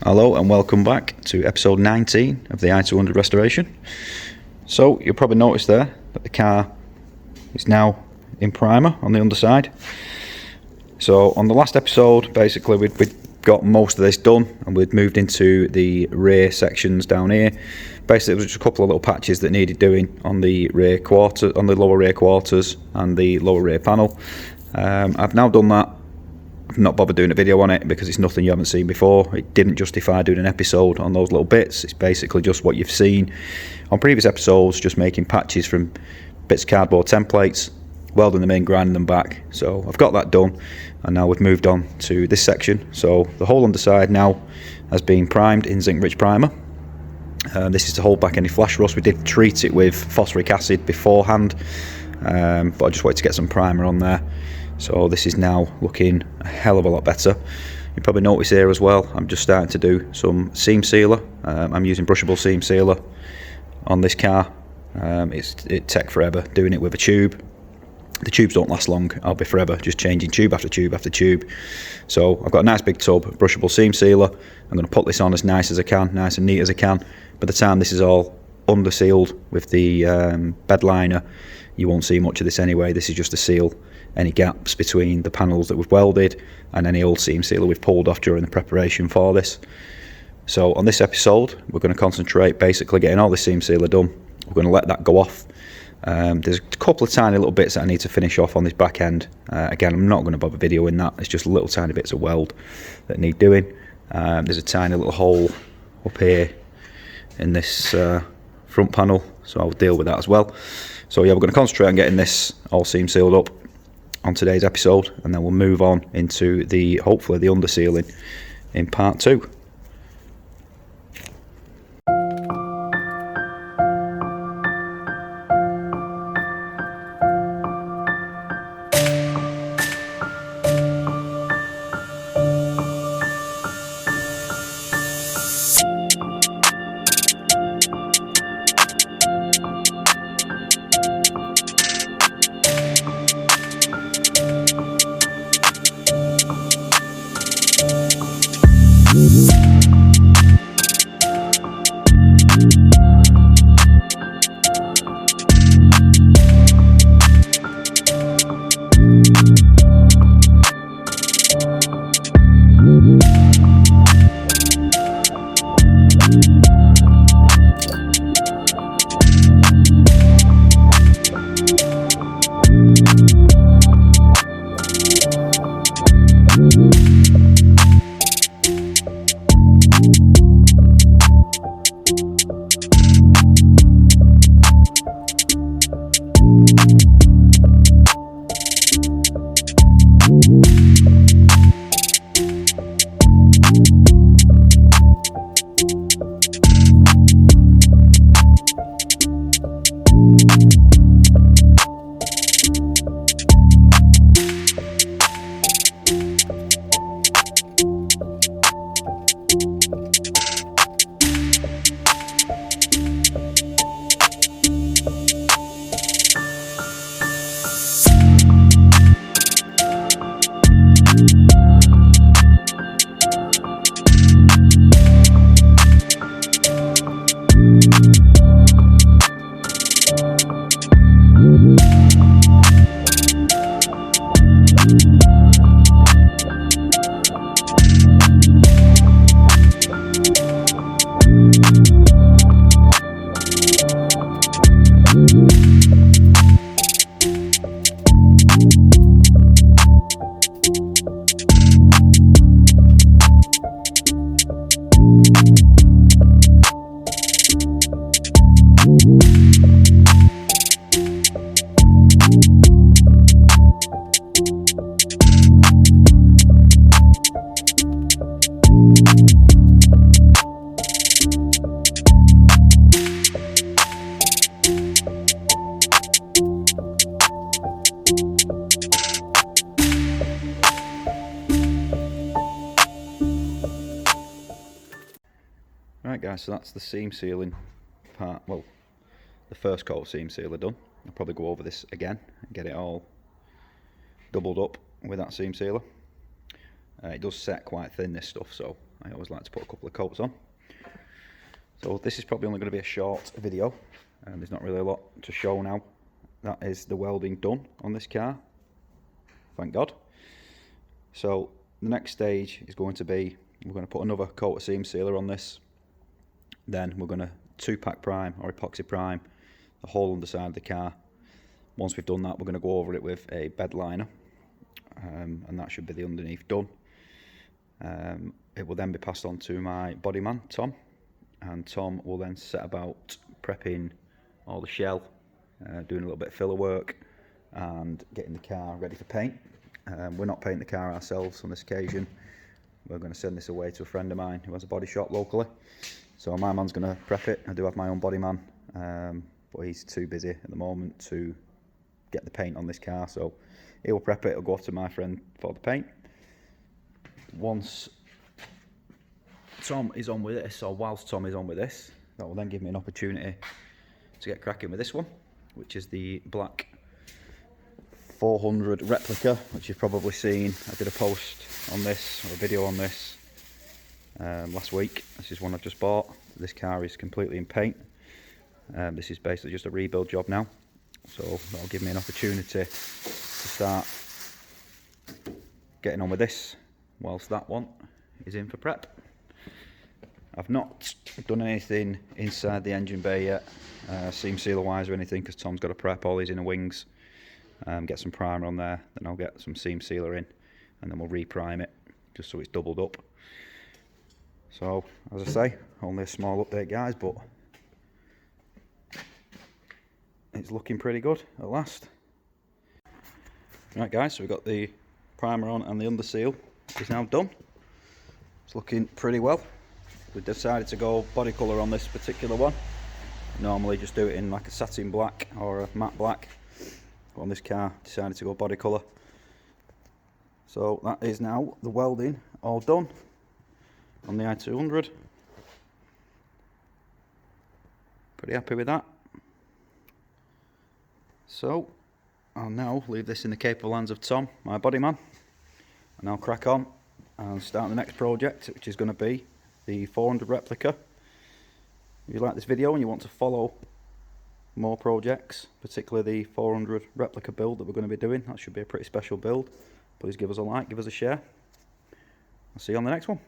Hello and welcome back to episode 19 of the i200 restoration. So you'll probably notice there that the car is now in primer on the underside. So on the last episode basically we'd got most of this done and we'd moved into the rear sections down here. Basically it was just a couple of little patches that needed doing on the rear quarter, on the lower rear quarters and the lower rear panel. I've now done that. I've not bothered doing a video on it because it's nothing you haven't seen before. It didn't justify doing an episode on those little bits. It's basically just what you've seen on previous episodes, just making patches from bits of cardboard templates, welding them in, grinding them back. So I've got that done, and now we've moved on to this section. So the whole underside now has been primed in zinc rich primer. This is to hold back any flash rust. We did treat it with phosphoric acid beforehand, but I just wanted to get some primer on there. So this is now looking a hell of a lot better. You probably notice here as well, I'm just starting to do some seam sealer. I'm using brushable seam sealer on this car. It took forever doing it with a tube. The tubes don't last long. I'll be forever just changing tube after tube after tube. So I've got a nice big tub of brushable seam sealer. I'm going to put this on as nice as I can, nice and neat as I can. By the time this is all under sealed with the bed liner, you won't see much of this anyway. This is just to seal any gaps between the panels that we've welded and any old seam sealer we've pulled off during the preparation for this. So on this episode we're going to concentrate basically getting all the seam sealer done. We're going to let that go off. There's a couple of tiny little bits that I need to finish off on this back end. Again, I'm not going to bother videoing that. It's just little tiny bits of weld that need doing. There's a tiny little hole up here in this front panel, so I'll deal with that as well. So yeah, we're going to concentrate on getting this all seam sealed up on today's episode, and then we'll move on into hopefully the under sealing in part 2. Right guys, so that's the seam sealing part, well, the first coat of seam sealer done. I'll probably go over this again and get it all doubled up with that seam sealer. It does set quite thin, this stuff, so I always like to put a couple of coats on. So this is probably only going to be a short video, and there's not really a lot to show now. That is the welding done on this car, thank God. So the next stage is going to be, we're going to put another coat of seam sealer on this. Then we're going to 2-pack prime or epoxy prime the whole underside of the car. Once we've done that, we're going to go over it with a bed liner, and that should be the underneath done. It will then be passed on to my body man, Tom, and Tom will then set about prepping all the shell, doing a little bit of filler work and getting the car ready for paint. We're not painting the car ourselves on this occasion. We're going to send this away to a friend of mine who has a body shop locally. So my man's going to prep it. I do have my own body man, but he's too busy at the moment to get the paint on this car, so he'll prep it. It'll go to my friend for the paint. Once Tom is on with this, or whilst Tom is on with this, that will then give me an opportunity to get cracking with this one, which is the black 400 replica, which you've probably seen. I did a post on this, or a video on this, last week. This is one I've just bought. This car is completely in paint. This is basically just a rebuild job now, so that'll give me an opportunity to start getting on with this whilst that one is in for prep. I've not done anything inside the engine bay yet, seam sealer wise or anything, because Tom's got to prep all these inner wings, get some primer on there, then I'll get some seam sealer in, and then we'll re-prime it just so it's doubled up. So as I say, only a small update guys, but it's looking pretty good at last. Right guys, so we've got the primer on and the under seal is now done. It's looking pretty well. We decided to go body colour on this particular one. Normally just do it in like a satin black or a matte black. But on this car, decided to go body colour. So that is now the welding all done on the i200. Pretty happy with that. So I'll now leave this in the capable hands of Tom, my body man, and I'll crack on and start the next project, which is going to be the 400 replica. If you like this video and you want to follow more projects, particularly the 400 replica build that we're going to be doing, that should be a pretty special build. Please give us a like, give us a share. I'll see you on the next one.